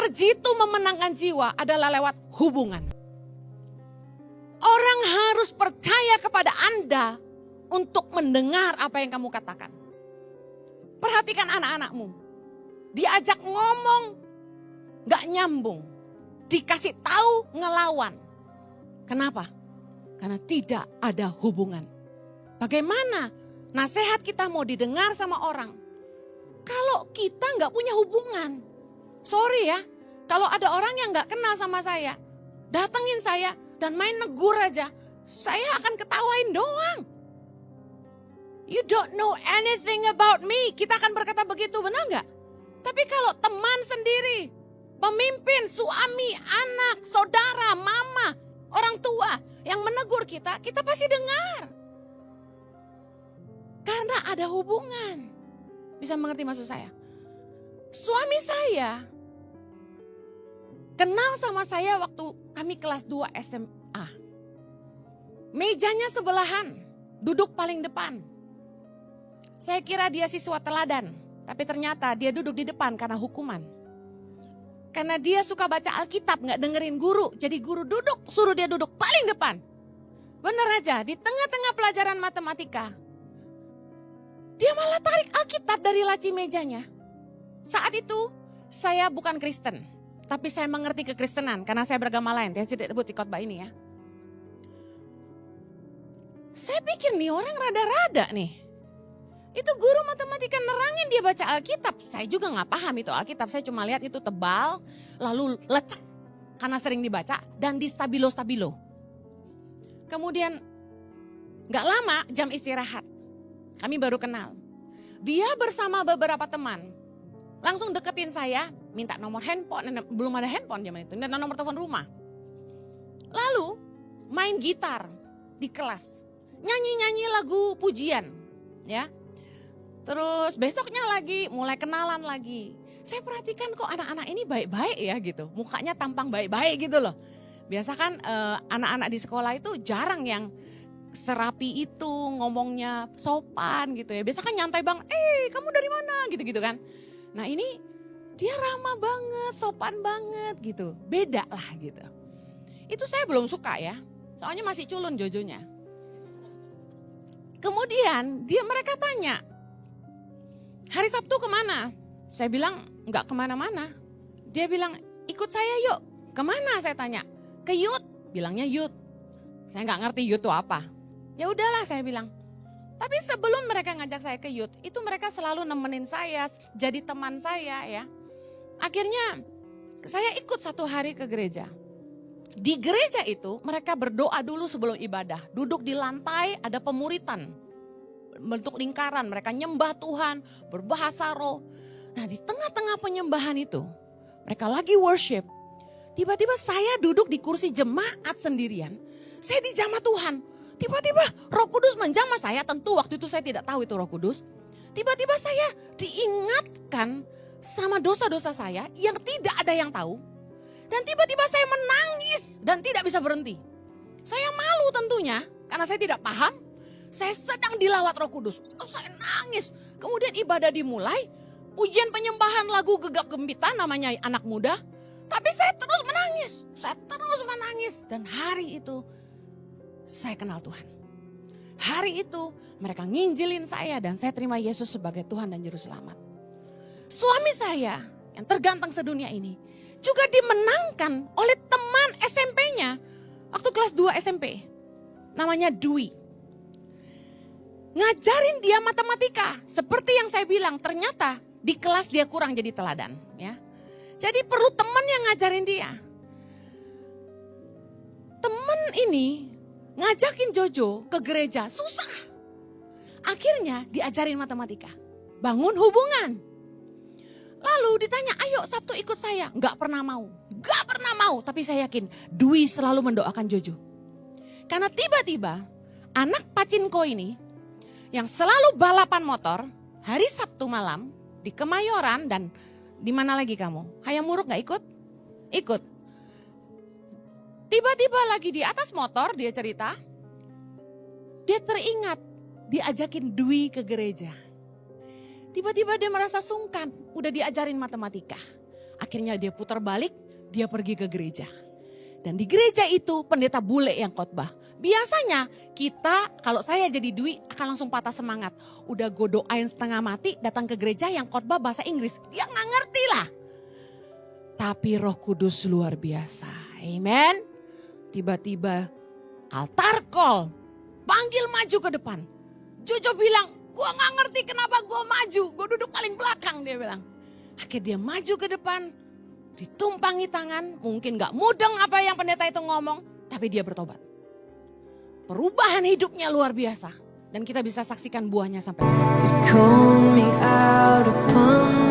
Jitu memenangkan jiwa adalah lewat hubungan. Orang harus percaya kepada Anda untuk mendengar apa yang kamu katakan. Perhatikan anak-anakmu. Diajak ngomong, gak nyambung. Dikasih tahu, ngelawan. Kenapa? Karena tidak ada hubungan. Bagaimana nasihat kita mau didengar sama orang kalau kita gak punya hubungan? Sorry ya, kalau ada orang yang gak kenal sama saya, datengin saya dan main negur aja, saya akan ketawain doang. You don't know anything about me. Kita akan berkata begitu, benar gak? Tapi kalau teman sendiri, pemimpin, suami, anak, saudara, mama, orang tua yang menegur kita, kita pasti dengar. Karena ada hubungan. Bisa mengerti maksud saya? Suami saya kenal sama saya waktu kami kelas 2 SMA. Mejanya sebelahan, duduk paling depan. Saya kira dia siswa teladan, tapi ternyata dia duduk di depan karena hukuman. Karena dia suka baca Alkitab, gak dengerin guru. Jadi guru duduk, suruh dia duduk paling depan. Bener aja, di tengah-tengah pelajaran matematika. Dia malah tarik Alkitab dari laci mejanya. Saat itu saya bukan Kristen, tapi saya mengerti kekristenan karena saya beragama lain. Saya tidak sebut di khotbah ini ya. Saya pikir nih orang rada-rada nih. Itu guru matematika nerangin dia baca Alkitab. Saya juga gak paham itu Alkitab. Saya cuma lihat itu tebal, lalu lecek karena sering dibaca dan di stabilo-stabilo. Kemudian gak lama jam istirahat. Kami baru kenal. Dia bersama beberapa teman. Langsung deketin saya, minta nomor handphone. Belum ada handphone zaman itu, minta nomor telepon rumah. Lalu main gitar di kelas. Nyanyi-nyanyi lagu pujian. Ya. Terus besoknya lagi mulai kenalan lagi. Saya perhatikan kok anak-anak ini baik-baik ya gitu. Mukanya tampang baik-baik gitu loh. Biasa kan anak-anak di sekolah itu jarang yang serapi itu, ngomongnya sopan gitu ya. Biasa kan nyantai bang, kamu dari mana gitu-gitu kan. Nah ini dia ramah banget, sopan banget gitu. Beda lah gitu. Itu saya belum suka ya. Soalnya masih culun Jojonya. Kemudian mereka tanya, hari Sabtu kemana? Saya bilang enggak kemana-mana. Dia bilang ikut saya yuk. Kemana saya tanya? Ke youth. Bilangnya youth. Saya enggak ngerti youth itu apa. Ya udahlah saya bilang. Tapi sebelum mereka ngajak saya ke youth, itu mereka selalu nemenin saya, jadi teman saya ya. Akhirnya saya ikut satu hari ke gereja. Di gereja itu mereka berdoa dulu sebelum ibadah. Duduk di lantai ada pemuritan. Bentuk lingkaran, mereka nyembah Tuhan, berbahasa roh. Nah di tengah-tengah penyembahan itu, mereka lagi worship. Tiba-tiba saya duduk di kursi jemaat sendirian. Saya dijamah Tuhan. Tiba-tiba Roh Kudus menjamah saya, tentu waktu itu saya tidak tahu itu Roh Kudus. Tiba-tiba saya diingatkan sama dosa-dosa saya yang tidak ada yang tahu. Dan tiba-tiba saya menangis dan tidak bisa berhenti. Saya malu tentunya karena saya tidak paham. Saya sedang dilawat Roh Kudus. Saya nangis. Kemudian ibadah dimulai. Pujian penyembahan lagu gegap gempita namanya anak muda. Tapi saya terus menangis. Saya terus menangis. Dan hari itu saya kenal Tuhan. Hari itu mereka nginjilin saya dan saya terima Yesus sebagai Tuhan dan Juru Selamat. Suami saya yang terganteng sedunia ini juga dimenangkan oleh teman SMP-nya waktu kelas 2 SMP. Namanya Dwi. Ngajarin dia matematika. Seperti yang saya bilang, ternyata di kelas dia kurang jadi teladan. Ya. Jadi perlu teman yang ngajarin dia. Teman ini ngajakin Jojo ke gereja, susah. Akhirnya diajarin matematika. Bangun hubungan. Lalu ditanya, ayo Sabtu ikut saya. Gak pernah mau. Gak pernah mau. Tapi saya yakin Dwi selalu mendoakan Jojo. Karena tiba-tiba anak Pacinko ini yang selalu balapan motor hari Sabtu malam di Kemayoran dan di mana lagi kamu? Hayam Muruk gak ikut? Ikut. Tiba-tiba lagi di atas motor dia cerita. Dia teringat diajakin Dwi ke gereja. Tiba-tiba dia merasa sungkan, udah diajarin matematika. Akhirnya dia putar balik, dia pergi ke gereja. Dan di gereja itu pendeta bule yang khotbah. Biasanya kita, kalau saya jadi Dwi akan langsung patah semangat. Udah gue doain setengah mati, datang ke gereja yang khotbah bahasa Inggris. Dia gak ngerti lah. Tapi Roh Kudus luar biasa. Amen. Tiba-tiba altar call. Panggil maju ke depan. Jojo bilang, gue gak ngerti kenapa gue maju. Gue duduk paling belakang, dia bilang. Akhirnya dia maju ke depan. Ditumpangi tangan. Mungkin gak mudeng apa yang pendeta itu ngomong. Tapi dia bertobat. Perubahan hidupnya luar biasa. Dan kita bisa saksikan buahnya sampai. You call me out upon